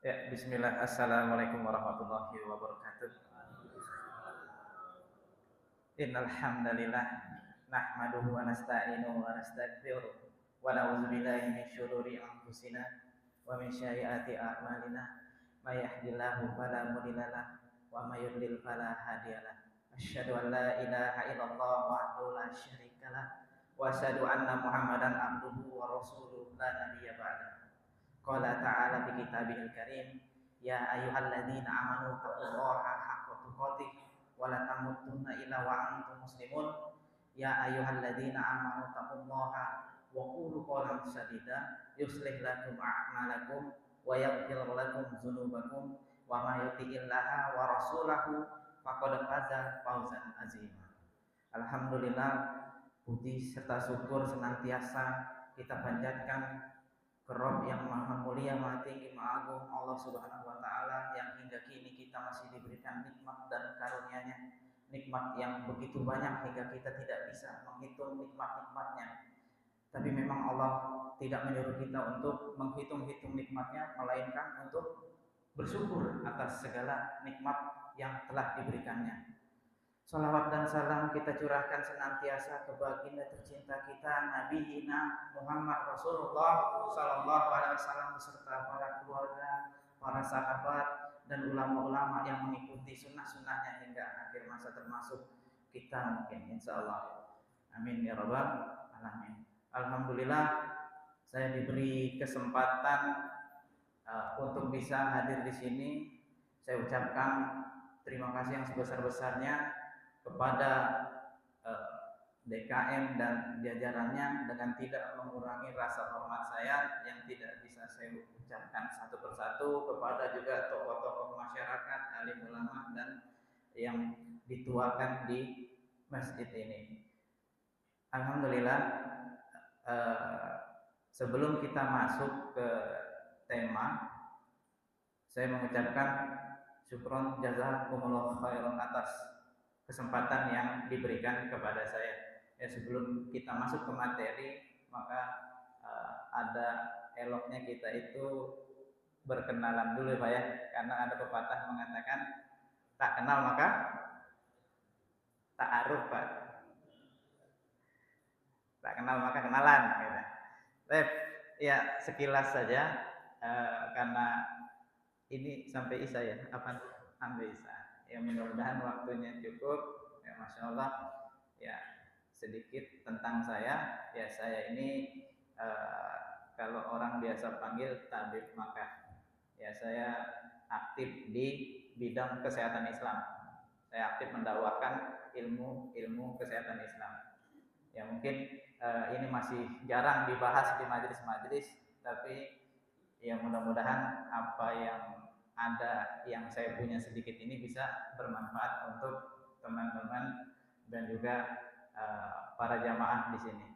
Ya, bismillah. Assalamualaikum warahmatullahi wabarakatuh. Innal hamdalillah nahmaduhu wa nasta'inuhu wa nastaghfiruh wa na'udzu billahi min syururi anfusina wa min sayyiati a'malina. May yahdihillahu fala mudhillalah wa may yudlil fala hadiyalah. Asyhadu an la ilaha illallah wahdahu la syarikalah wa asyhadu anna Muhammadan abduhu wa rasuluhu la nabiyya ba'da. Qala ta'ala fi kitabihil karim, ya ayyuhalladzina amanu taqullaha haqqa tuqatih wa la tamutunna illa wa antum muslimun. Ya ayyuhalladzina amanu taqullaha wa qulu qawlan sadida yuslih lakum a'malakum wa yaghfir lakum dzunubakum wa may yuti'illaha wa rasulahu faqad faza fawzan azima. Alhamdulillah, puji serta syukur senantiasa kita panjatkan ke Rabb yang maha mulia, maha tinggi, maha agung, Allah subhanahu wa ta'ala, yang hingga kini kita masih diberikan nikmat dan karunia-Nya, nikmat yang begitu banyak hingga kita tidak bisa menghitung nikmat-nikmatnya. Tapi memang Allah tidak menyuruh kita untuk menghitung-hitung nikmatnya, melainkan untuk bersyukur atas segala nikmat yang telah diberikannya. Salawat dan salam kita curahkan senantiasa ke baginda tercinta kita, Nabi Hina Muhammad Rasulullah Sallallahu Alaihi Wasallam beserta para keluarga, para sahabat, dan ulama-ulama yang mengikuti sunnah-sunnahnya hingga akhir masa, termasuk kita mungkin, insya Allah. Amin ya rabbal alamin. Alhamdulillah, saya diberi kesempatan untuk bisa hadir di sini. Saya ucapkan terima kasih yang sebesar-besarnya kepada DKM dan jajarannya, dengan tidak mengurangi rasa hormat saya yang tidak bisa saya ucapkan satu persatu, kepada juga tokoh-tokoh masyarakat, alim ulama, dan yang dituakan di masjid ini. Alhamdulillah, sebelum kita masuk ke tema, saya mengucapkan syukron jazakumullah khairan atas kesempatan yang diberikan kepada saya. Ya, sebelum kita masuk ke materi, maka ada eloknya kita itu berkenalan dulu Pak ya, karena ada pepatah mengatakan tak kenal maka tak aruf Pak, tak kenal maka kenalan gitu. Baik, ya sekilas saja, karena ini sampai Isya ya, apa sampai Isya ya, mudah-mudahan waktunya cukup ya. Masya Allah, ya sedikit tentang saya. Ya, saya ini kalau orang biasa panggil tabib Makkah. Ya, saya aktif di bidang kesehatan Islam. Saya aktif mendakwakan ilmu kesehatan Islam. Ya mungkin ini masih jarang dibahas di majelis-majelis, tapi ya mudah-mudahan apa yang ada, yang saya punya sedikit ini bisa bermanfaat untuk teman-teman dan juga para jamaah di sini.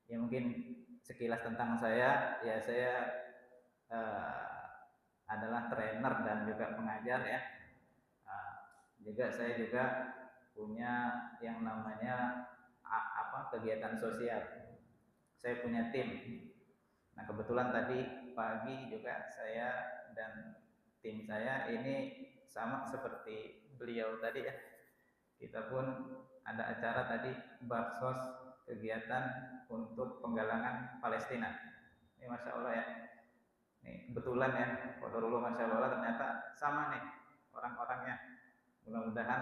Ya mungkin sekilas tentang saya, ya saya adalah trainer dan juga pengajar ya. Juga saya juga punya yang namanya kegiatan sosial. Saya punya tim. Nah, kebetulan tadi pagi juga saya dan tim saya ini sama seperti beliau tadi ya. Kita pun ada acara tadi, baksos, kegiatan untuk penggalangan Palestina. Ini Masya Allah ya. Ini kebetulan ya, qadarullah Masya Allah, ternyata sama nih orang-orangnya. Mudah-mudahan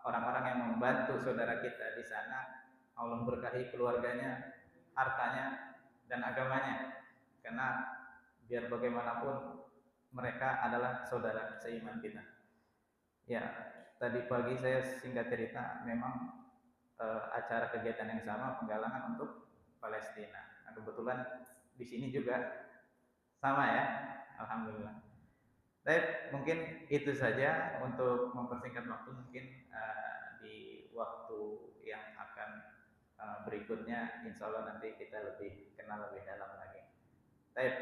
orang-orang yang membantu saudara kita di sana, Allah berkahi keluarganya, hartanya, dan agamanya. Karena biar bagaimanapun mereka adalah saudara seiman kita. Ya, tadi pagi saya singkat cerita, memang acara kegiatan yang sama, penggalangan untuk Palestina. Nah, kebetulan di sini juga sama ya, alhamdulillah. Baik, mungkin itu saja untuk mempersingkat waktu. Mungkin di waktu yang akan berikutnya, insya Allah nanti kita lebih kenal lebih dalam lagi. Baik,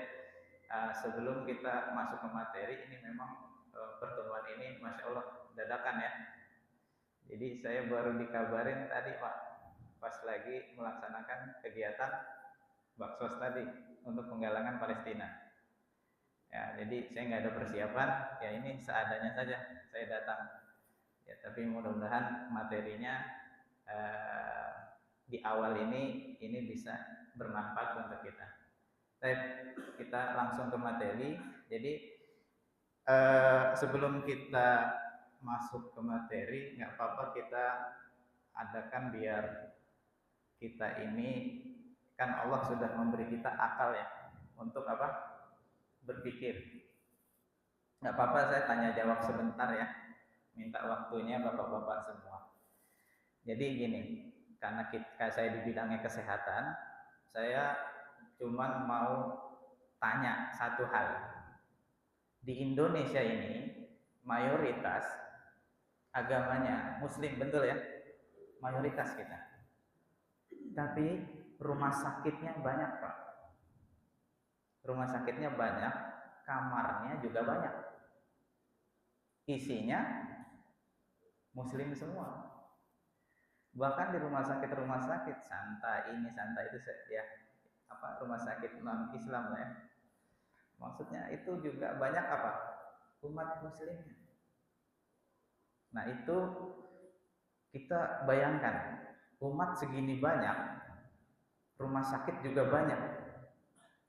sebelum kita masuk ke materi, ini memang pertemuan ini Masya Allah dadakan ya. Jadi saya baru dikabarin tadi Pak, pas lagi melaksanakan kegiatan baksos tadi untuk penggalangan Palestina. Ya, jadi saya nggak ada persiapan, ya ini seadanya saja saya datang. Ya, tapi mudah-mudahan materinya di awal ini bisa bermanfaat untuk kita. Baik, kita langsung ke materi. Jadi sebelum kita masuk ke materi, nggak apa-apa kita adakan biar kita ini, kan Allah sudah memberi kita akal ya untuk apa? Berpikir. Nggak apa-apa saya tanya jawab sebentar ya, minta waktunya bapak-bapak semua. Jadi gini, karena saya di bidangnya kesehatan, saya cuman mau tanya satu hal. Di Indonesia ini mayoritas agamanya Muslim, betul ya? Mayoritas kita. Tapi rumah sakitnya banyak, Pak. Rumah sakitnya banyak, kamarnya juga banyak. Isinya Muslim semua. Bahkan di rumah sakit Santa ini Santa itu ya, apa, rumah sakit non Islam ya. Maksudnya itu juga banyak apa? Umat Muslimnya. Nah itu kita bayangkan, umat segini banyak, rumah sakit juga banyak,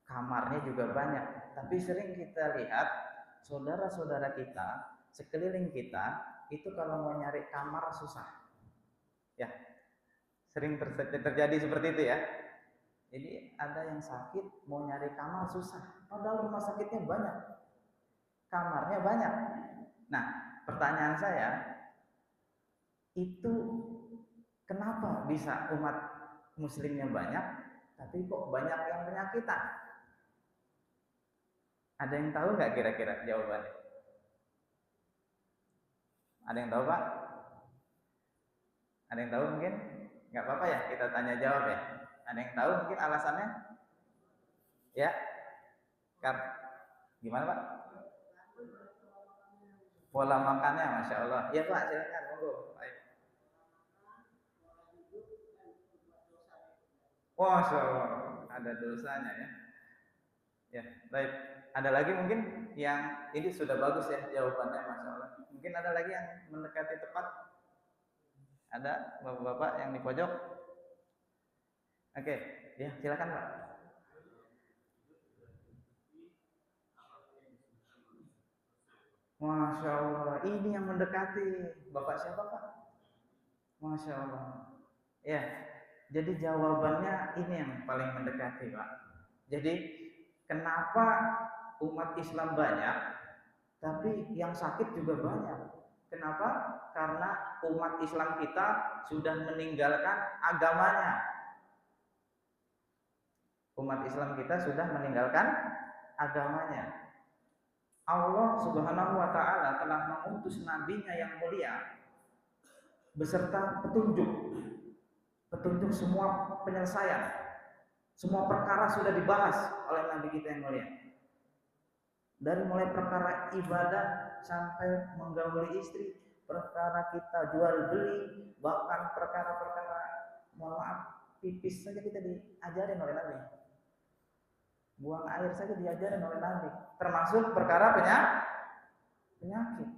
kamarnya juga banyak, tapi sering kita lihat saudara-saudara kita sekeliling kita itu kalau mau nyari kamar susah. Ya, sering terjadi seperti itu ya. Jadi ada yang sakit mau nyari kamar susah, padahal rumah sakitnya banyak, kamarnya banyak. Nah, pertanyaan saya, itu kenapa bisa umat Muslimnya banyak, tapi kok banyak yang penyakitan? Ada yang tahu nggak kira-kira jawabannya? Ada yang tahu Pak? Ada yang tahu mungkin? Nggak apa-apa ya, kita tanya jawab ya. Ada yang tahu mungkin alasannya? Ya, gimana Pak? Pola makannya, Masya Allah. Ya Pak, silakan, monggo. Masya Allah, ada dosanya ya. Ya, baik. Ada lagi mungkin yang ini sudah bagus ya jawabannya, Masya Allah. Mungkin ada lagi yang mendekati tepat. Ada bapak-bapak yang di pojok? Oke, ya silakan Pak. Masya Allah, ini yang mendekati. Bapak siapa Pak? Masya Allah. Ya, jadi jawabannya ini yang paling mendekati Pak. Jadi kenapa umat Islam banyak, tapi yang sakit juga banyak? Kenapa? Karena umat Islam kita sudah meninggalkan agamanya. Umat Islam kita sudah meninggalkan agamanya. Allah Subhanahu wa taala telah mengutus nabinya yang mulia beserta petunjuk semua penyelesaian. Semua perkara sudah dibahas oleh nabi kita yang mulia. Dari mulai perkara ibadah sampai menggauli istri, perkara kita jual beli, bahkan perkara-perkara, mohon maaf, pipis saja kita diajarin oleh Nabi. Buang air saja diajarin oleh Nabi, termasuk perkara penyakit.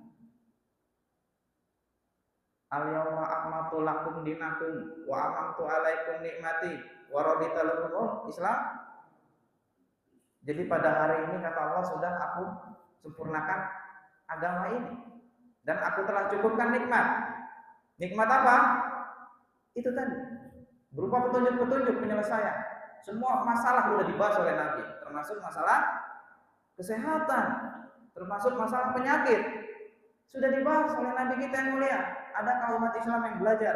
Al-yawma akmaltu lakum dinakum wa atamtu alaikum nikmati wa raditu lakumul Islam. Jadi pada hari ini kata Allah, sudah aku sempurnakan agama ini dan aku telah cukupkan nikmat. Nikmat apa? Itu tadi, berupa petunjuk-petunjuk penyelesaian. Semua masalah sudah dibahas oleh Nabi, termasuk masalah kesehatan, termasuk masalah penyakit, sudah dibahas oleh Nabi kita yang mulia. Adakah umat Islam yang belajar?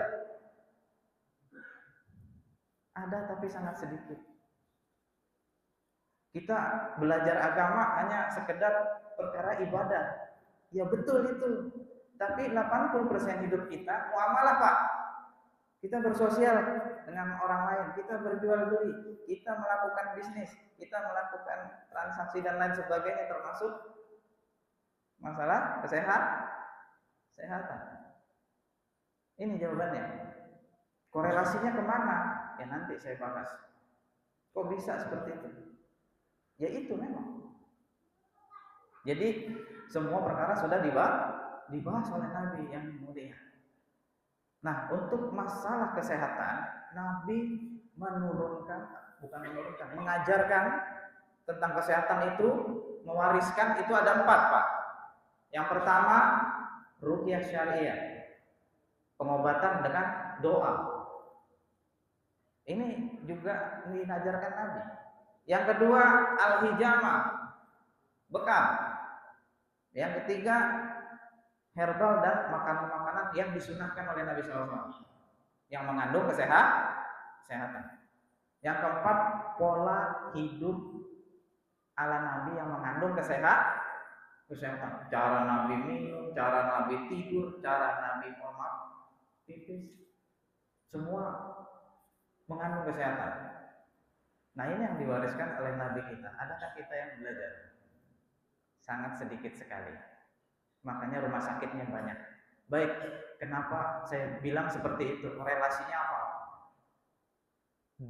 Ada, tapi sangat sedikit. Kita belajar agama hanya sekedar perkara ibadah. Ya betul itu. Tapi 80% hidup kita muamalah Pak. Kita bersosial dengan orang lain, kita berjual beli, kita melakukan bisnis, kita melakukan transaksi dan lain sebagainya, termasuk masalah kesehatan. Ini jawabannya. Korelasinya kemana? Ya nanti saya bahas. Kok bisa seperti itu? Ya itu memang. Jadi semua perkara sudah dibahas oleh Nabi yang mulia. Nah, untuk masalah kesehatan, Nabi mengajarkan tentang kesehatan itu, mewariskan itu ada 4, Pak. Yang pertama, ruqyah syariah, pengobatan dengan doa. Ini juga diajarkan Nabi. Yang kedua, al-hijamah, bekam. Yang ketiga, herbal dan makanan-makanan yang disunahkan oleh Nabi SAW yang mengandung kesehatan. Yang keempat, pola hidup ala Nabi yang mengandung kesehatan. Cara Nabi minum, cara Nabi tidur, cara Nabi pipis, semua mengandung kesehatan. Nah, ini yang diwariskan oleh Nabi kita. Adakah kita yang belajar? Sangat sedikit sekali. Makanya rumah sakitnya banyak. Baik, kenapa saya bilang seperti itu? Relasinya apa?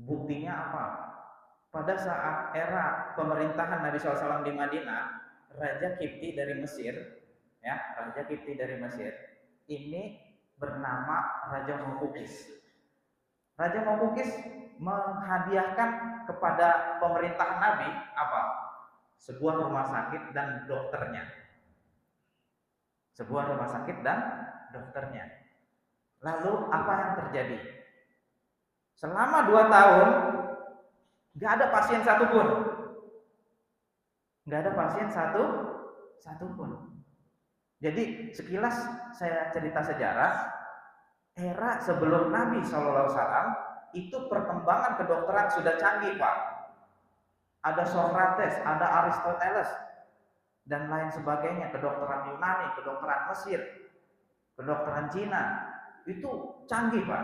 Buktinya apa? Pada saat era pemerintahan Nabi SAW di Madinah, Raja Kipti dari Mesir, ini bernama Raja Mukukis. Raja Mukukis menghadiahkan kepada pemerintahan Nabi apa? Sebuah rumah sakit dan dokternya. Lalu apa yang terjadi? Selama 2 tahun nggak ada pasien satupun. Jadi sekilas saya cerita sejarah, era sebelum Nabi SAW itu perkembangan kedokteran sudah canggih, Pak. Ada Socrates, ada Aristoteles, dan lain sebagainya, kedokteran Yunani, kedokteran Mesir, kedokteran Cina, itu canggih, Pak.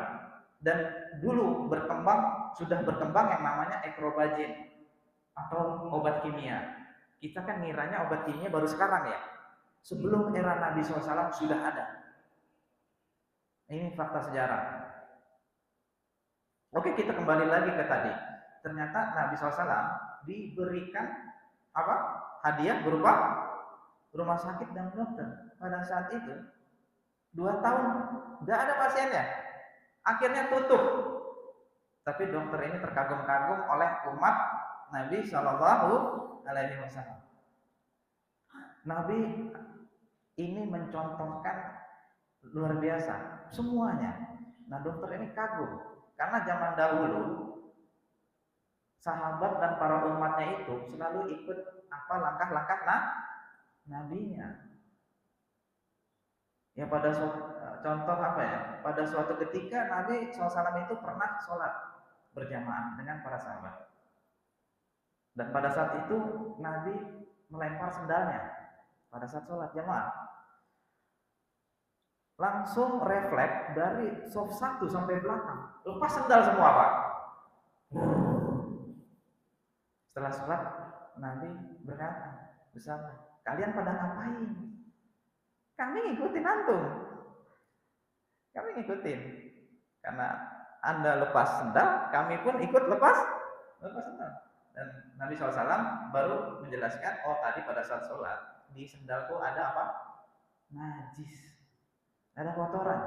Dan dulu sudah berkembang yang namanya ekrobazin atau obat kimia. Kita kan ngiranya obat kimia baru sekarang ya. Sebelum era Nabi SAW sudah ada. Ini fakta sejarah. Oke, kita kembali lagi ke tadi. Ternyata Nabi SAW diberikan hadiah berupa rumah sakit dan dokter. Pada saat itu 2 tahun nggak ada pasiennya. Akhirnya tutup. Tapi dokter ini terkagum-kagum oleh umat Nabi Shallallahu Alaihi Wasallam. Nabi ini mencontohkan luar biasa semuanya. Nah, dokter ini kagum karena zaman dahulu sahabat dan para umatnya itu selalu ikut langkah-langkah nabinya. Ya, pada suatu ketika Nabi SAW itu pernah sholat berjamaah dengan para sahabat. Dan pada saat itu Nabi melempar sendalnya pada saat sholat jamaah. Langsung refleks dari saf 1 sampai belakang, lepas sendal semua, Pak. Setelah sholat Nabi berkata bersama, kalian pada ngapain? Kami ngikutin antum. Karena Anda lepas sendal, kami pun ikut lepas sendal. Dan Nabi SAW baru menjelaskan, tadi pada saat sholat di sendalku ada apa? Najis, ada kotoran.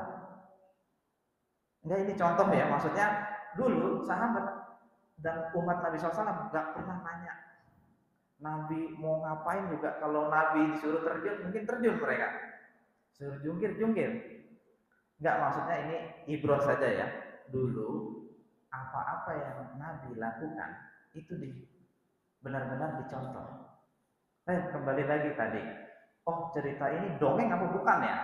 Enggak, ini contoh ya, maksudnya dulu sahabat dan umat Nabi SAW nggak pernah nanya Nabi mau ngapain juga. Kalau Nabi disuruh terjun, mungkin terjun mereka. Suruh jungkir. Enggak, maksudnya ini ibrah saja ya. Dulu apa-apa yang Nabi lakukan itu benar-benar dicontoh. Kembali lagi tadi. Cerita ini dongeng apa bukan ya?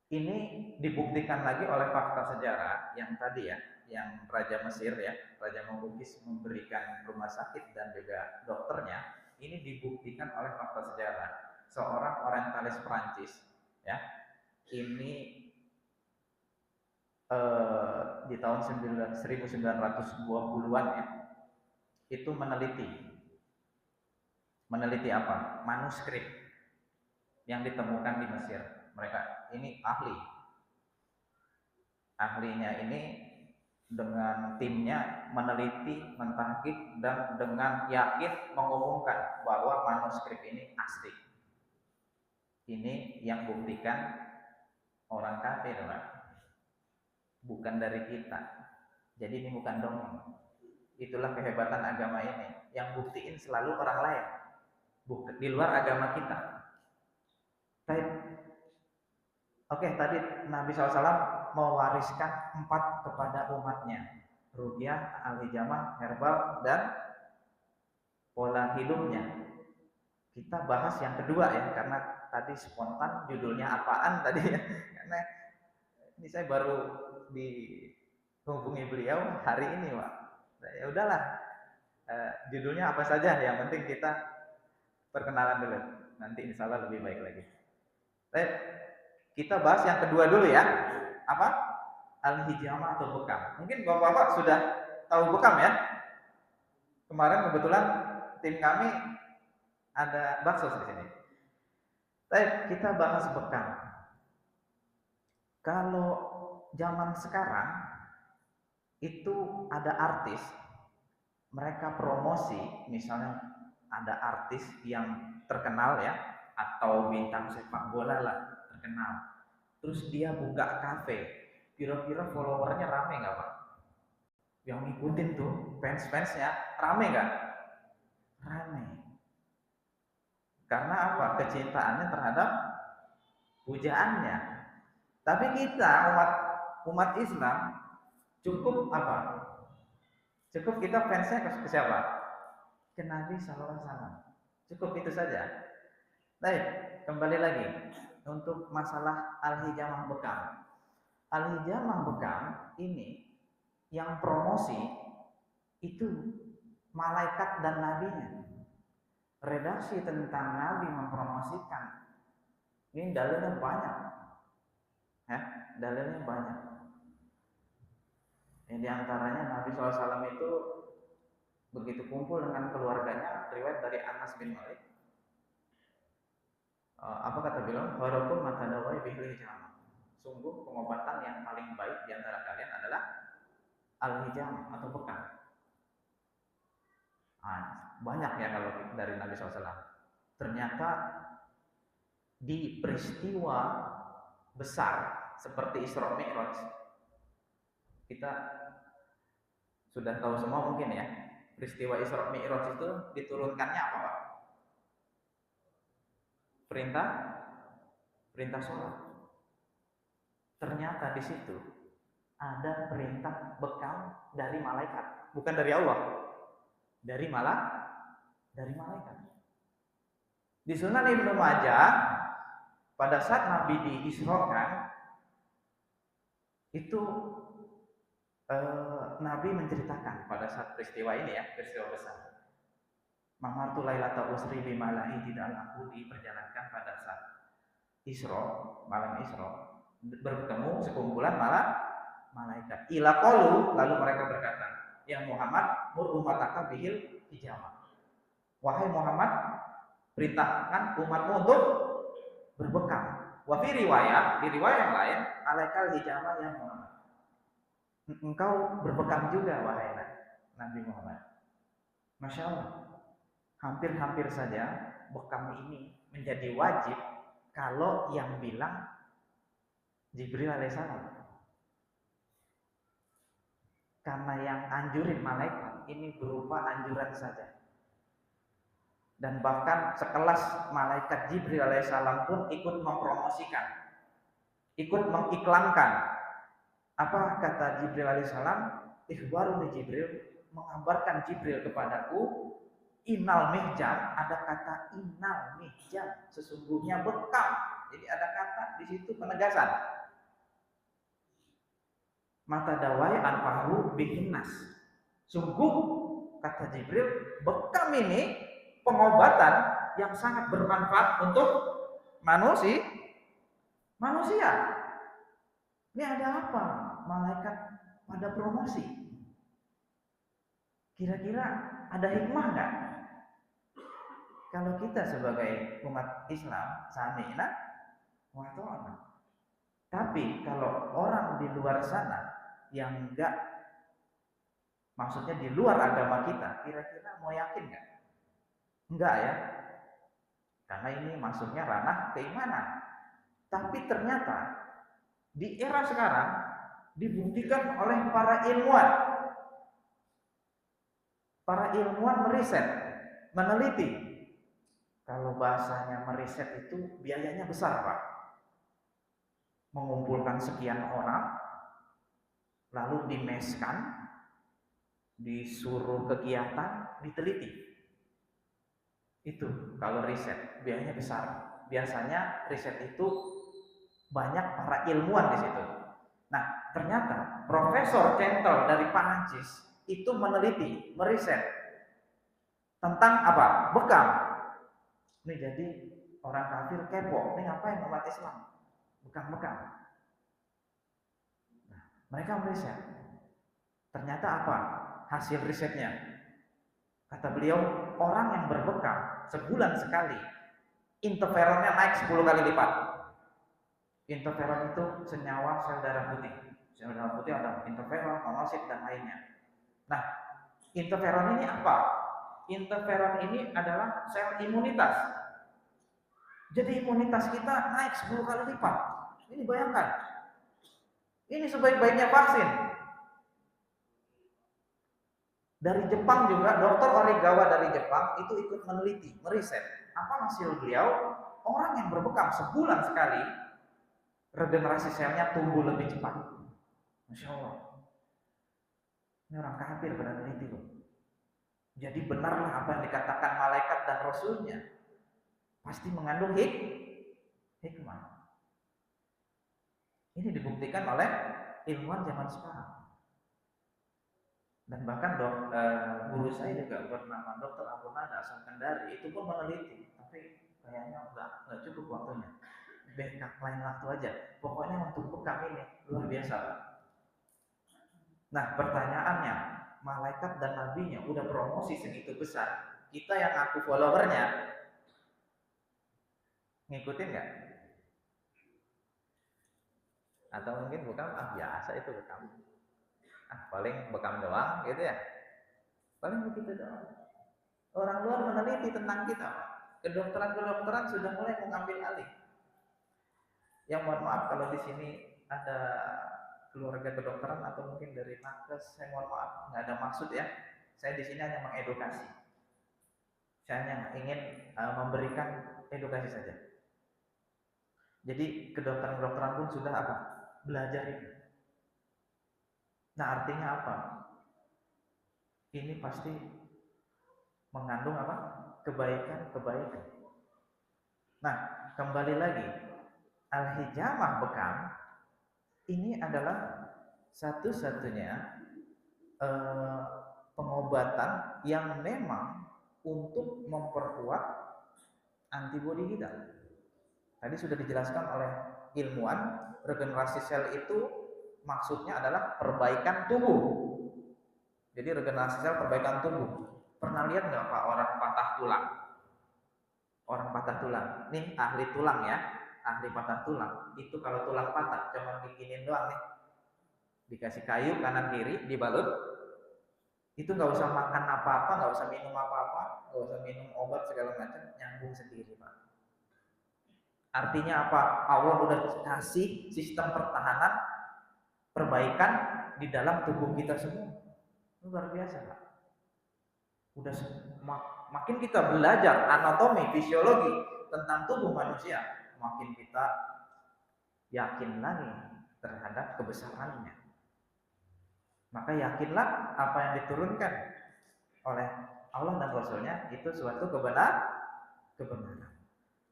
Ini dibuktikan lagi oleh fakta sejarah yang tadi ya, yang Raja Mesir ya, Raja Mukukis memberikan rumah sakit dan juga dokternya. Ini dibuktikan oleh fakta sejarah. Seorang orientalis Prancis ya, ini di tahun 1920-an ya, itu meneliti apa? Manuskrip yang ditemukan di Mesir. Mereka ini ahlinya ini dengan timnya meneliti, mentahqiq, dan dengan yakin mengumumkan bahwa manuskrip ini asli. Ini yang buktikan orang kafir, Pak. Bukan dari kita. Jadi ini bukan dongeng. Itulah kehebatan agama ini. Yang buktiin selalu orang lain, bukan di luar agama kita. Baik. Oke, tadi Nabi SAW mewariskan 4 kepada umatnya. Ruqyah, al-hijamah, herbal, dan pola hidupnya. Kita bahas yang kedua ya, karena tadi spontan judulnya apaan tadi ya. Karena ini saya baru dihubungi beliau hari ini, Pak. Nah, ya udahlah, judulnya apa saja, yang penting kita perkenalan dulu. Nanti insya Allah lebih baik lagi. Baik, kita bahas yang kedua dulu ya. Apa? Al-hijamah atau bekam. Mungkin bapak-bapak sudah tahu bekam ya. Kemarin kebetulan tim kami ada bakso di sini. Baik, kita bahas bekam. Kalau zaman sekarang itu ada artis, mereka promosi, misalnya ada artis yang terkenal ya, atau bintang sepak bola lah terkenal. Terus dia buka kafe, kira-kira followernya rame nggak Pak? Yang ngikutin tuh fans-fansnya rame nggak? Rame. Karena apa? Kecintaannya terhadap pujaannya. Tapi kita umat Islam cukup apa? Cukup kita fansnya ke siapa? Ke Nabi Sallallahu Alaihi Wasallam. Cukup itu saja. Baik, kembali lagi untuk masalah al-hijamah bekam. Al-hijamah bekam ini yang promosi itu malaikat dan nabinya. Redaksi tentang Nabi mempromosikan. Ini dalilnya banyak. Ya, dalilnya banyak. Yang diantaranya Nabi SAW itu begitu kumpul dengan keluarganya, riwayat dari Anas bin Malik. Apa kata beliau? Walaupun matadawai bihil hijamah. Sungguh pengobatan yang paling baik di antara kalian adalah al-hijamah atau bekam. Banyak ya kalau dari Nabi SAW. Ternyata di peristiwa besar seperti Isra Mi'raj, kita sudah tahu semua mungkin ya. Peristiwa Isra Mi'raj itu diturunkannya apa Pak? Perintah sholat. Ternyata di situ ada perintah bekam dari malaikat, bukan dari Allah, dari malaikat. Di Sunan Ibnu Majah pada saat Nabi diisrokan itu Nabi menceritakan pada saat peristiwa ini ya, peristiwa besar. Mamartu lailata usri bi mala'i, tidaklah aku diperjalankan pada saat Isra, malam Isra, bertemu sekumpulan malaikat. Ila qalu, lalu mereka berkata, "Ya Muhammad, mur umataka bihil hijamah." Wahai Muhammad, perintahkan umatmu untuk berbekam. Wa fi riwayat, di riwayat yang lain, alaikal hijamah ya Muhammad. Engkau berbekam juga wahai Nabi Muhammad. Masya Allah, hampir-hampir saja bekam ini menjadi wajib kalau yang bilang Jibril alaihissalam. Karena yang anjurin malaikat ini berupa anjuran saja. Dan bahkan sekelas malaikat Jibril alaihissalam pun ikut mempromosikan, ikut mengiklankan. Apa kata Jibril alaihissalam? Ikhbaruni Jibril, mengabarkan Jibril kepadaku, innal mihjam, ada kata innal mihjam, sesungguhnya bekam. Jadi ada kata di situ penegasan. Mata dawai anfahu bihinnas. Sungguh kata Jibril, bekam ini pengobatan yang sangat bermanfaat untuk manusia. Ini ada apa? Malaikat pada promosi. Kira-kira ada hikmah nggak? Kalau kita sebagai umat Islam, sami'na wa ta'ana. Tapi kalau orang di luar sana yang enggak maksudnya di luar agama kita, kira-kira mau yakin nggak? Enggak ya, karena ini maksudnya ranah keimanan. Tapi ternyata di era sekarang dibuktikan oleh para ilmuwan. Para ilmuwan meriset, meneliti. Kalau bahasanya meriset itu biayanya besar, Pak. Mengumpulkan sekian orang, lalu dimeskan, disuruh kegiatan, diteliti. Itu kalau riset, biayanya besar. Biasanya riset itu banyak para ilmuwan di situ. Nah, ternyata Profesor Centel dari Perancis itu meneliti, meriset tentang apa? Bekam. Ini jadi orang kafir kepo, ini ngapain umat Islam? Bekam-bekam. Nah, mereka meriset. Ternyata apa? Hasil risetnya. Kata beliau, orang yang berbekam sebulan sekali, interferonnya naik 10 kali lipat. Interferon itu senyawa sel darah putih. Sel darah putih ada interferon, monosit, dan lainnya. Nah, interferon ini apa? Interferon ini adalah sel imunitas. Jadi imunitas kita naik 10 kali lipat. Ini bayangkan. Ini sebaik-baiknya vaksin. Dari Jepang juga, Dr. Origawa dari Jepang itu ikut meneliti, meriset. Apa hasil beliau? Orang yang berbekam sebulan sekali, regenerasi selnya tumbuh lebih cepat. Masya Allah. Ini orang kafir pada meneliti loh. Jadi benarlah apa yang dikatakan malaikat dan rasulnya. Pasti mengandung hikmah. Ini dibuktikan oleh ilmuwan zaman sekarang. Dan bahkan guru saya juga bernama Dr. Abu Nada asal Kendari itu pun meneliti, tapi kayaknya nggak cukup waktunya. Backup lain waktu aja. Pokoknya untuk bekam ini luar biasa. Nah, pertanyaannya, malaikat dan nabinya udah promosi segitu besar. Kita yang ngaku followernya ngikutin nggak? Atau mungkin bekam biasa itu bekam. Paling bekam doang gitu ya. Paling begitu doang. Orang luar meneliti tentang kita, Pak. Kedokteran sudah mulai mengambil alih. Yang mohon maaf kalau di sini ada keluarga kedokteran atau mungkin dari nakes, saya mohon maaf, nggak ada maksud ya. Saya di sini hanya mengedukasi. Saya hanya ingin memberikan edukasi saja. Jadi kedokteran pun sudah apa? Belajar ini. Nah, artinya apa? Ini pasti mengandung apa? Kebaikan. Nah, kembali lagi, al-hijamah bekam ini adalah satu-satunya pengobatan yang memang untuk memperkuat antibodi kita. Tadi sudah dijelaskan oleh ilmuwan, regenerasi sel itu maksudnya adalah perbaikan tubuh. Jadi regenerasi sel perbaikan tubuh. Pernah lihat nggak Pak orang patah tulang? Orang patah tulang, nih ahli tulang ya, ahli patah tulang. Itu kalau tulang patah cuma bikinin doang nih, dikasih kayu kanan kiri dibalut. Itu nggak usah makan apa-apa, nggak usah minum apa-apa, nggak usah minum obat segala macam, nyambung sendiri Pak. Artinya apa? Allah udah kasih sistem pertahanan perbaikan di dalam tubuh kita semua. Luar biasa Pak. Udah makin kita belajar anatomi, fisiologi tentang tubuh manusia, makin kita yakin lagi terhadap kebesarannya. Maka yakinlah apa yang diturunkan oleh Allah dan Rasulnya itu suatu kebenaran.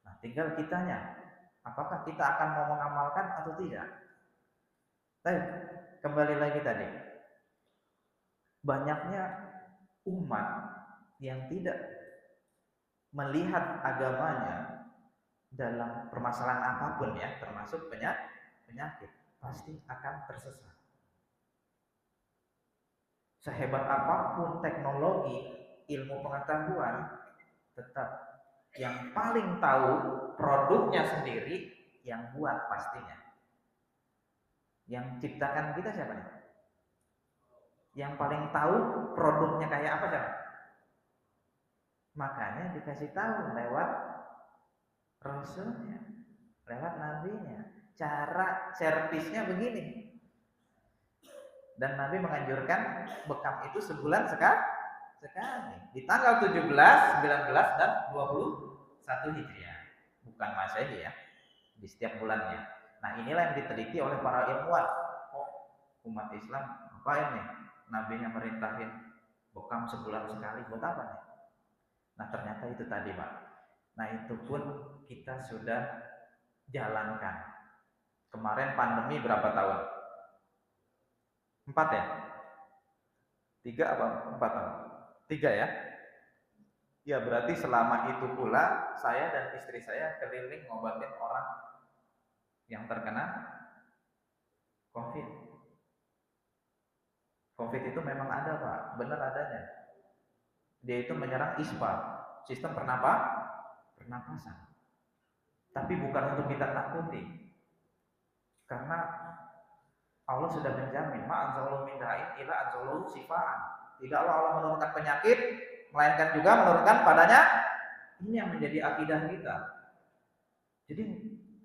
Nah, tinggal kitanya, apakah kita akan mau mengamalkan atau tidak. Baik, kembali lagi tadi, banyaknya umat yang tidak melihat agamanya dalam permasalahan apapun ya, termasuk penyakit, pasti akan tersesat. Sehebat apapun teknologi, ilmu pengetahuan, tetap yang paling tahu produknya sendiri yang buat pastinya. Yang ciptakan kita siapa nih? Yang paling tahu produknya kayak apa siapa? Makanya dikasih tahu lewat Rasulnya, lewat nabinya. Cara servisnya begini. Dan Nabi menganjurkan bekam itu sebulan sekali. Di tanggal 17, 19, dan 21 Hijriah. Bukan Masehi ya. Di setiap bulannya. Nah, inilah yang diteliti oleh para ilmuwan. Oh, umat Islam apa ini? Nabinya merintahin bekam sebulan sekali, buat apa nih? Nah, ternyata itu tadi, Pak. Nah, itu pun kita sudah jalankan. Kemarin pandemi berapa tahun? 4 ya? 3 apa 4 tahun? 3 ya? Ya, berarti selama itu pula saya dan istri saya keliling ngobatin orang yang terkena COVID. COVID itu memang ada, Pak, benar adanya. Dia itu menyerang ISPA, sistem pernapasan. Tapi bukan untuk kita takuti, karena Allah sudah menjamin, ma anzalallahu min da'in illa anzalallahu sifaan. Tidaklah Allah menurunkan penyakit, melainkan juga menurunkan padanya. Ini yang menjadi akidah kita. Jadi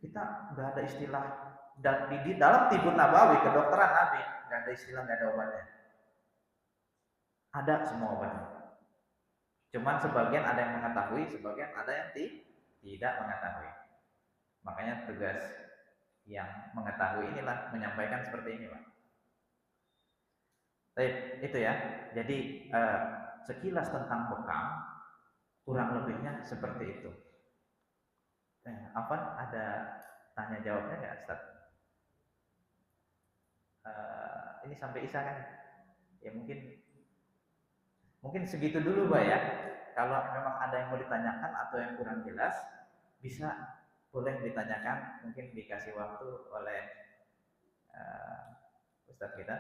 kita nggak ada istilah, dan di dalam tibun nabawi, kedokteran Nabi, nggak ada istilah nggak ada obatnya. Ada semua obatnya. Cuman sebagian ada yang mengetahui, sebagian ada yang tidak mengetahui. Makanya tugas yang mengetahui inilah menyampaikan seperti ini, Pak. Itu ya. Jadi sekilas tentang bekam, kurang lebihnya seperti itu. Apa ada tanya jawabnya nggak, Ustaz? Ini sampai Isya kan? Ya mungkin segitu dulu, Pak ya. Kalau memang ada yang mau ditanyakan atau yang kurang jelas, bisa boleh ditanyakan, mungkin dikasih waktu oleh Ustaz kita.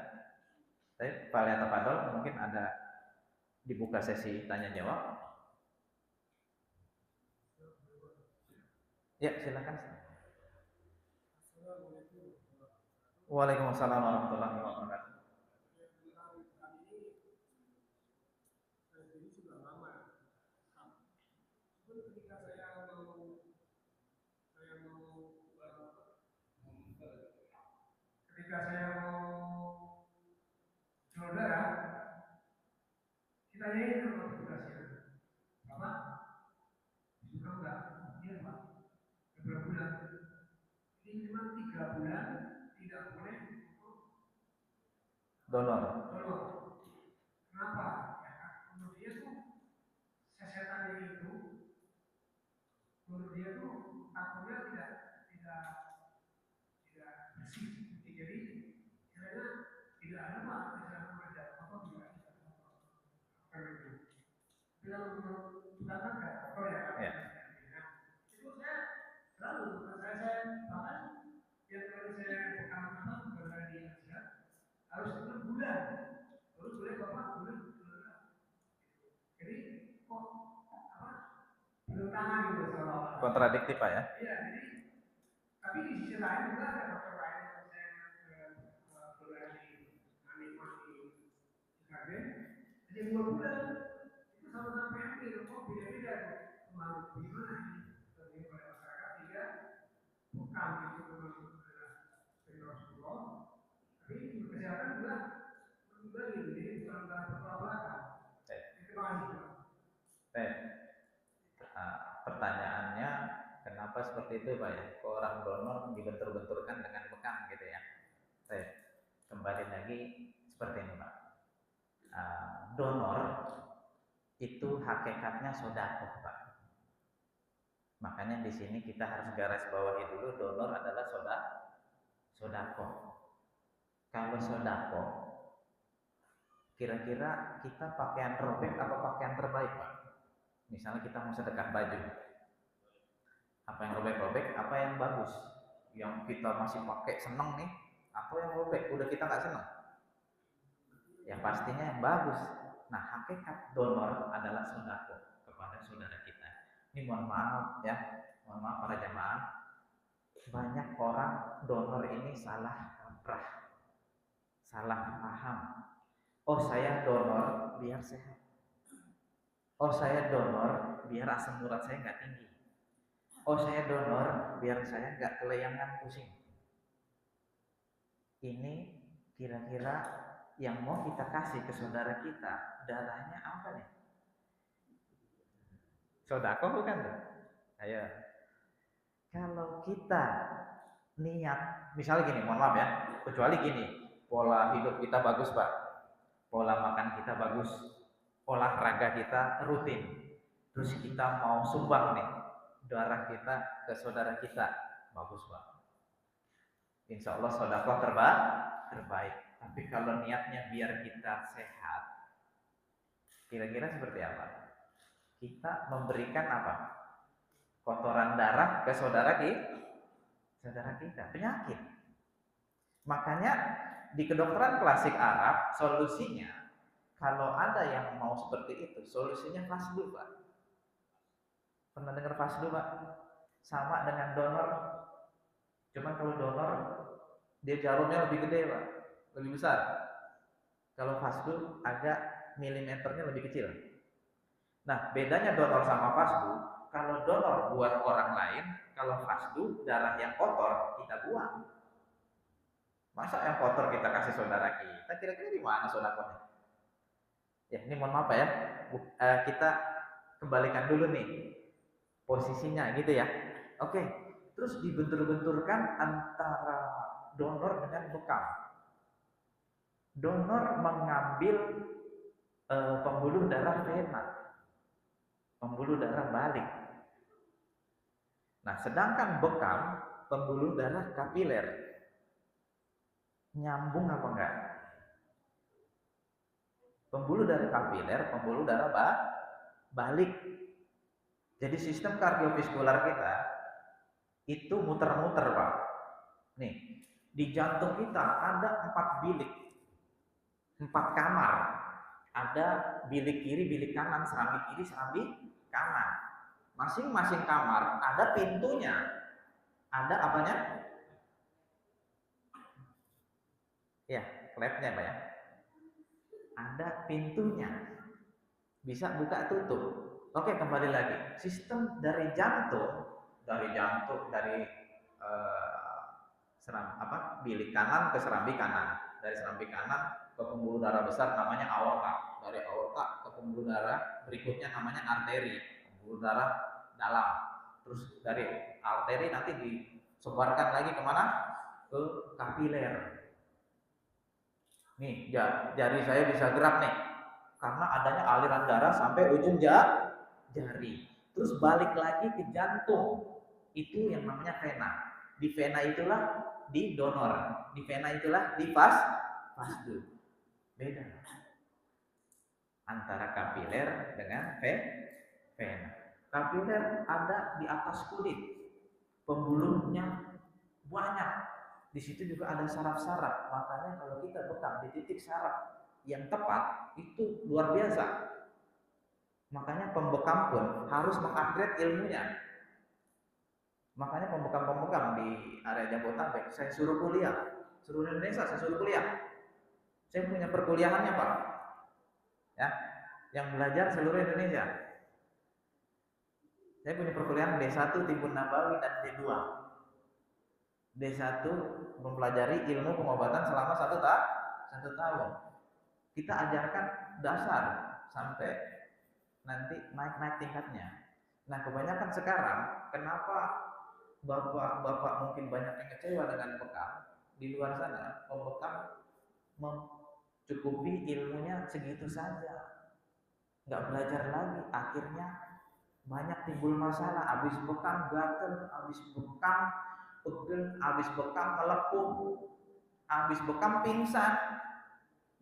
Tapi Pak Leta Padol mungkin ada dibuka sesi tanya jawab. Ya, silakan. Waalaikumsalam warahmatullahi wabarakatuh. Ketika saya mau saudara, kita ini sama tugasnya, Bapak suka enggak? Iya Pak, beberapa bulan. Ini cuma 3 bulan tidak boleh untuk Donor. Kenapa? Ya, menurut dia tuh sesetannya itu, menurut dia tuh takutnya tidak bersih. Jadi kiranya tidak ada Pak, tidak ada apa juga. Bilang bukan agak kotor ya. Itu saya selalu saya bahkan yang kalau saya bekam apa bukan di Asia harus 6 bulan baru boleh Bapak boleh. Jadi kok apa bertentangan gitu sama kontradiktif, Pak ya. Iya, jadi tapi di sisi lain juga ada dokter lain yang saya berani mani Chicago jadi 2 bulan itu sama-sama hampir kok beda-beda tuh mau gimana ini bagi pada masyarakat sehingga bukan itu memang adalah dari Rasulullah tapi kesehatan juga lagi jadi bukan bertolak-belakang. Terima kasih. Pertanyaannya kenapa seperti itu, Pak ya? Kok orang donor dibentur-benturkan dengan bekam gitu ya? Kembali lagi seperti ini, Pak. Donor itu hakikatnya sedekah, Pak. Makanya di sini kita harus garis bawahi dulu, donor adalah sedekah. Kalau sedekah, kira-kira kita pakaian robek apa pakaian terbaik, Pak? Misalnya kita mau sedekah baju, apa yang robek-robek, apa yang bagus, yang kita masih pakai seneng nih, apa yang robek, udah kita nggak seneng, yang pastinya yang bagus. Nah, hakikat donor adalah sedekah kepada saudara kita. Ini mohon maaf ya, mohon maaf para jamaah, banyak orang donor ini salah kaprah, salah paham. Oh saya donor biar sehat. Oh saya donor biar asam urat saya nggak tinggi. Oh saya donor biar saya nggak kelayangan pusing. Ini kira-kira yang mau kita kasih ke saudara kita darahnya apa nih? Sodako bukan tuh? Ayo. Kalau kita niat, misalnya gini, mohon maaf ya, kecuali gini, pola hidup kita bagus Pak, pola makan kita bagus, olahraga kita rutin, terus kita mau sumbang nih darah kita ke saudara kita, bagus Pak. Insya Allah sodako terbaik. Tapi kalau niatnya biar kita sehat, kira-kira seperti apa? Kita memberikan apa? Kotoran darah ke saudara kita, penyakit. Makanya di kedokteran klasik Arab solusinya, kalau ada yang mau seperti itu, solusinya fasdu Pak. Pernah dengar fasdu Pak? Sama dengan donor, cuman kalau donor dia jarumnya lebih gede Pak, lebih besar. Kalau fasdu agak milimeternya lebih kecil. Nah bedanya donor sama fasdu, kalau donor buat orang lain, kalau fasdu darah yang kotor kita buang. Masa yang kotor kita kasih saudara kita, kira-kira di mana saudaranya? Ya ini mohon maaf ya, kita kembalikan dulu nih posisinya gitu ya. Oke, terus dibentur-benturkan antara donor dengan bekam. Donor mengambil pembuluh darah vena, pembuluh darah balik. Nah, sedangkan bekam pembuluh darah kapiler. Nyambung apa enggak? Pembuluh darah kapiler, pembuluh darah balik. Jadi sistem kardiovaskular kita itu muter-muter Pak. Nih, di jantung kita ada 4 bilik, 4 kamar. Ada bilik kiri, bilik kanan, serambi kiri, serambi kanan. Masing-masing kamar ada pintunya. Ada apanya? Ya, klepnya Pak ya. Ada pintunya. Bisa buka tutup. Oke, kembali lagi. Sistem dari jantung, dari bilik kanan ke serambi kanan, dari serambi kanan ke pembuluh darah besar namanya aorta, dari aorta ke pembuluh darah berikutnya namanya arteri, pembuluh darah dalam, terus dari arteri nanti disebarkan lagi kemana? Ke kapiler. Nih jari saya bisa gerak nih karena adanya aliran darah sampai ujung jari, terus balik lagi ke jantung, itu yang namanya vena. Di vena itulah di donor, di vena itulah di fasdu. Beda antara kapiler dengan vena. Kapiler ada di atas kulit, pembuluhnya banyak. Di situ juga ada saraf-saraf. Makanya kalau kita bekam di titik saraf yang tepat itu luar biasa. Makanya pembekam pun harus mengupgrade ilmunya. Makanya pembekam-pembekam di area Jabodetabek saya suruh kuliah, seluruh Indonesia saya suruh kuliah. Saya punya perkuliahannya Pak, ya, yang belajar seluruh Indonesia. Saya punya perkuliahan D1 Timbun Nabawi dan D2. D1 mempelajari ilmu pengobatan selama 1 tahun. Kita ajarkan dasar sampai nanti naik tingkatnya. Nah kebanyakan sekarang kenapa bapak-bapak mungkin banyak yang kecewa dengan bekam di luar sana, pembekam mencukupi ilmunya segitu saja, nggak belajar lagi, akhirnya banyak timbul masalah. Habis bekam gatel, habis bekam pegel, habis bekam melepuh, habis bekam pingsan.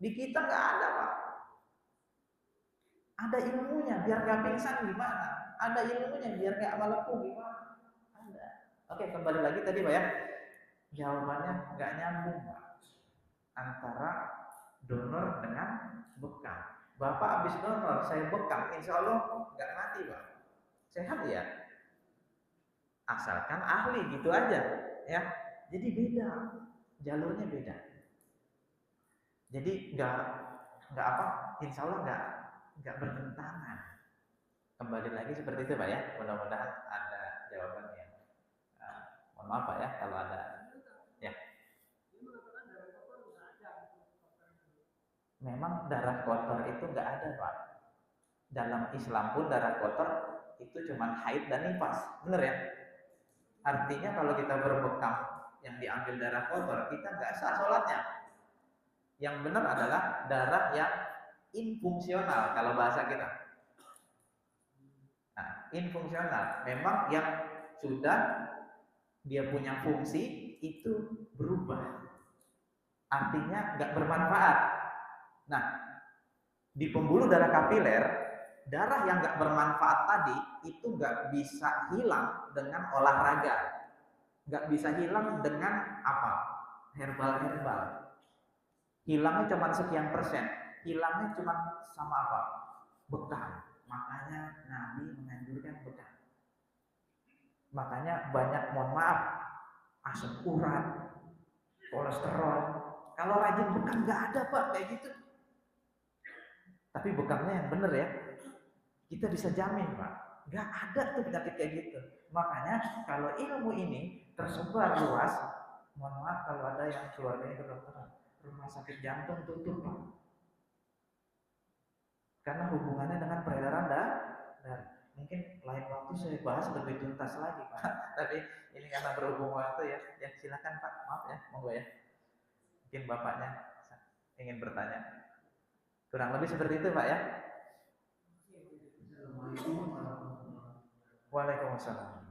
Di kita nggak ada Pak. Ada ilmunya biar nggak pingsan gimana? Ada ilmunya biar nggak melepuh gimana? Ada. Oke, kembali lagi tadi Pak ya. Jawabannya nggak nyambung Pak antara donor dengan bekam. Bapak habis donor, saya bekam, insya Allah nggak mati Pak. Sehat ya. Asalkan ahli gitu aja ya. Jadi beda, jalurnya beda. Jadi nggak nggak apa, insya Allah nggak bertentangan. Kembali lagi seperti itu Pak ya. Mudah-mudahan ada jawaban yang mohon maaf Pak ya kalau ada ya. Memang darah kotor itu nggak ada Pak. Dalam Islam pun darah kotor itu cuma haid dan nifas, bener ya? Artinya kalau kita berbekam yang diambil darah kotor, kita nggak sah sholatnya. Yang benar adalah darah yang infungsional kalau bahasa kita. Nah, infungsional memang yang sudah dia punya fungsi itu berubah, artinya nggak bermanfaat. Nah, di pembuluh darah kapiler, darah yang nggak bermanfaat tadi itu nggak bisa hilang dengan olahraga, nggak bisa hilang dengan apa, herbal. Hilangnya cuma sekian persen, hilangnya cuma sama apa, bekam. Makanya Nabi menganjurkan bekam. Makanya banyak, mohon maaf, asam urat, kolesterol. Kalau rajin bekam nggak ada Pak kayak gitu. Tapi bekamnya yang bener ya. Kita bisa jamin Pak, nggak ada tuh penyakit kayak gitu. Makanya kalau ilmu ini tersebar luas, mohon maaf kalau ada yang keluarganya kedokteran, rumah sakit jantung tutup Pak. Karena hubungannya dengan peredaran darah. Mungkin lain waktu saya bahas lebih tuntas lagi Pak. Tapi ini karena berhubung waktu ya. Ya silakan Pak, maaf ya, monggo ya. Mungkin bapaknya ingin bertanya. Kurang lebih seperti itu Pak ya. Waalaikumsalam.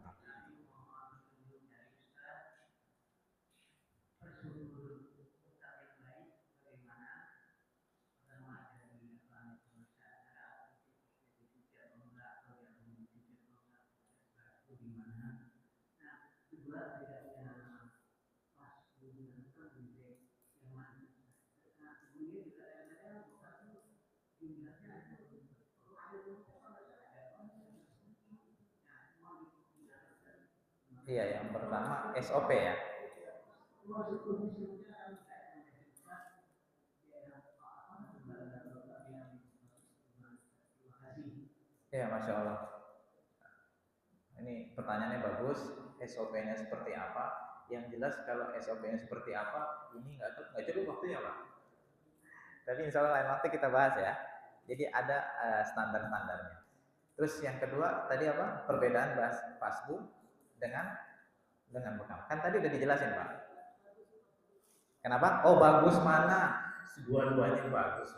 Iya, yang pertama SOP ya. Ya, Masya Allah. Ini pertanyaannya bagus. SOP-nya seperti apa? Yang jelas kalau SOP-nya seperti apa, ini nggak cukup waktunya Pak. Tapi insya Allah lain waktu kita bahas ya. Jadi ada standar-standarnya. Terus yang kedua tadi apa? Perbedaan fasdu dengan bekam. Kan tadi udah dijelasin Pak. Kenapa? Oh bagus mana? Dua-duanya bagus.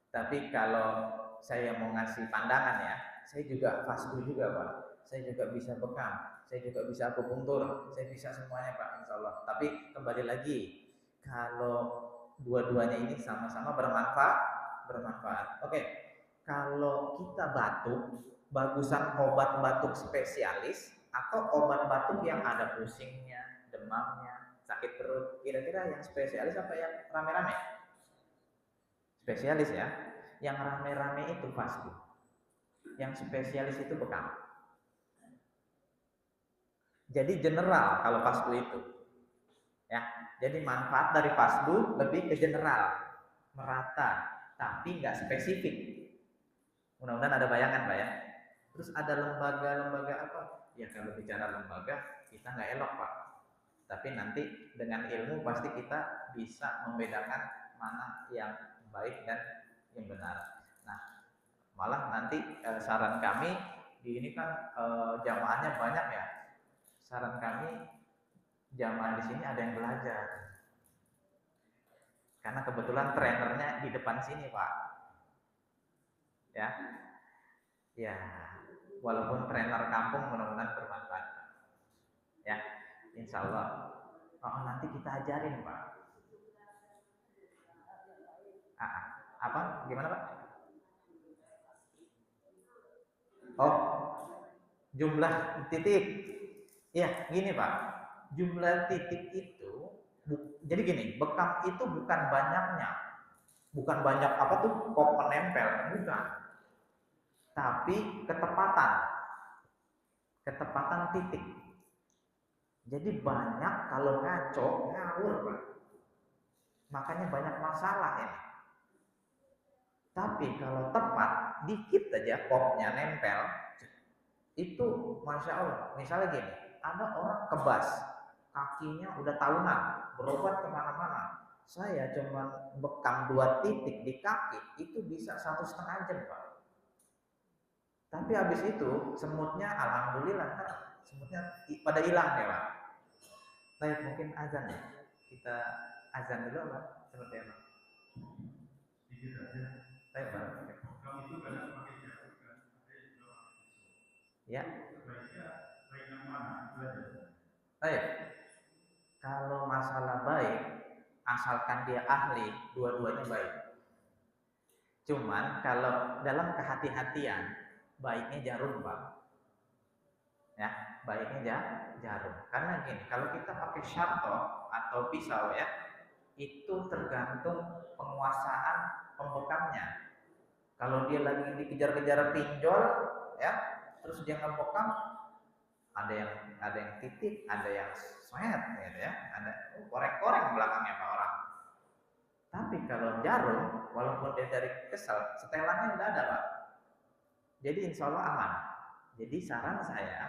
Tapi kalau saya mau ngasih pandangan ya, saya juga fasdu juga Pak. Saya juga bisa bekam, saya juga bisa akupunktur, saya bisa semuanya Pak, insya Allah. Tapi kembali lagi, kalau dua-duanya ini sama-sama bermanfaat. Oke, kalau kita batuk, bagusan obat batuk spesialis atau obat batuk yang ada pusingnya, demamnya, sakit perut. Kira-kira yang spesialis apa yang rame-rame? Spesialis ya. Yang rame-rame itu fasdu. Yang spesialis itu bekam. Jadi general kalau fasdu itu. Ya, jadi manfaat dari fasdu lebih ke general, merata, tapi nggak spesifik. Mudah-mudahan ada bayangan Pak ya. Terus ada lembaga-lembaga apa? Ya kalau bicara lembaga kita nggak elok Pak. Tapi nanti dengan ilmu pasti kita bisa membedakan mana yang baik dan yang benar. Nah, malah nanti saran kami di ini kan jamaahnya banyak ya. Saran kami jamaah di sini ada yang belajar. Karena kebetulan trenernya di depan sini Pak. Ya, ya. Walaupun trainer kampung mudah-mudahan bermanfaat. Ya, insya Allah. Oh, nanti kita ajarin Pak. Apa? Gimana Pak? Oh, jumlah titik. Ya, gini Pak. Jumlah titik itu, jadi gini, bekam itu bukan banyaknya, bukan banyak apa tuh kok menempel, bukan. Tapi ketepatan titik. Jadi banyak kalau ngaco ngawur Pak. Makanya banyak masalah ya. Tapi kalau tepat, dikit aja popnya nempel, itu Masya Allah. Misalnya gini, ada orang kebas, kakinya udah tahunan, berobat kemana-mana. Saya cuma bekam 2 titik di kaki, itu bisa 1,5 jam, Pak. Tapi habis itu, semutnya alhamdulillah, kan semutnya pada hilang ya, Pak. Baik, mungkin azan ya. Kita azan dulu, Pak. Seperti apa? Sedikit aja. Baik, Pak. Kamu itu kadang pakai jauh kan? Ya. Sebaiknya baik yang mana? Itu aja. Baik. Kalau masalah baik, asalkan dia ahli, dua-duanya baik. Cuman kalau dalam kehati-hatian, baiknya jarum, Pak. Ya, baiknya jarum. Karena gini, kalau kita pakai syarto atau pisau ya, itu tergantung penguasaan pembekamnya. Kalau dia lagi dikejar-kejar pinjol, ya, terus dia ngebekam, ada yang titik, ada yang sweat, gitu ya, ada korek-korek belakangnya Pak orang. Tapi kalau jarum, walaupun dia dari kesel, setelannya udah ada Pak. Jadi insya Allah aman. Jadi saran saya,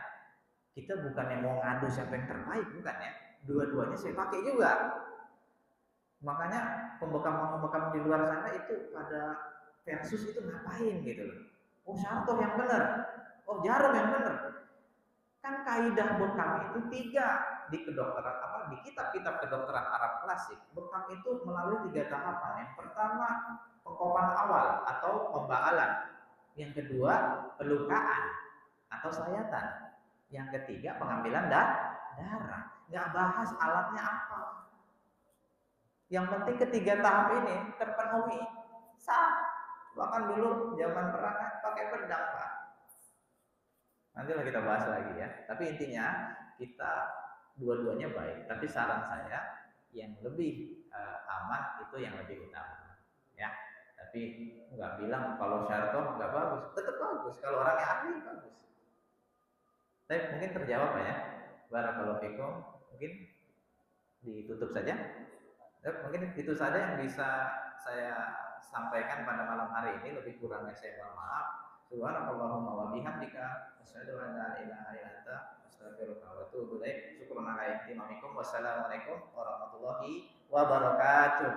kita bukannya mau ngadu siapa yang terbaik, bukan ya. Dua-duanya saya pakai juga. Makanya pembekam-pembekam di luar sana itu pada versus itu ngapain gitu loh. Oh syartoh yang benar, oh jarum yang benar. Kan kaidah bekam itu 3 di kedokteran di kitab-kitab kedokteran Arab klasik. Bekam itu melalui 3 tahapan. Yang pertama pengkopan awal atau pembaalan. Yang kedua pelukaan atau sayatan. Yang ketiga pengambilan darah. Nggak bahas alatnya apa. Yang penting ketiga tahap ini terpenuhi. Sah. Bahkan dulu zaman perang kan pakai pedang Pak. Nantilah kita bahas lagi ya. Tapi intinya kita dua-duanya baik. Tapi saran saya yang lebih aman itu yang lebih utama. Ya. Tapi nggak bilang kalau syartoh nggak bagus. Tetap bagus. Kalau orangnya ahli bagus. Tapi mungkin terjawab Pak ya. Barakallahu fikum. Mungkin ditutup saja. Mungkin itu saja yang bisa saya sampaikan pada malam hari ini. Lebih kurangnya saya mohon maaf. Subhanakallahumma wa bihamdika asyhadu an la ilaha illa anta astaghfiruka wa atubu ilaik. Syukran ala ihtimamikum. Wassalamualaikum warahmatullahi wabarakatuh.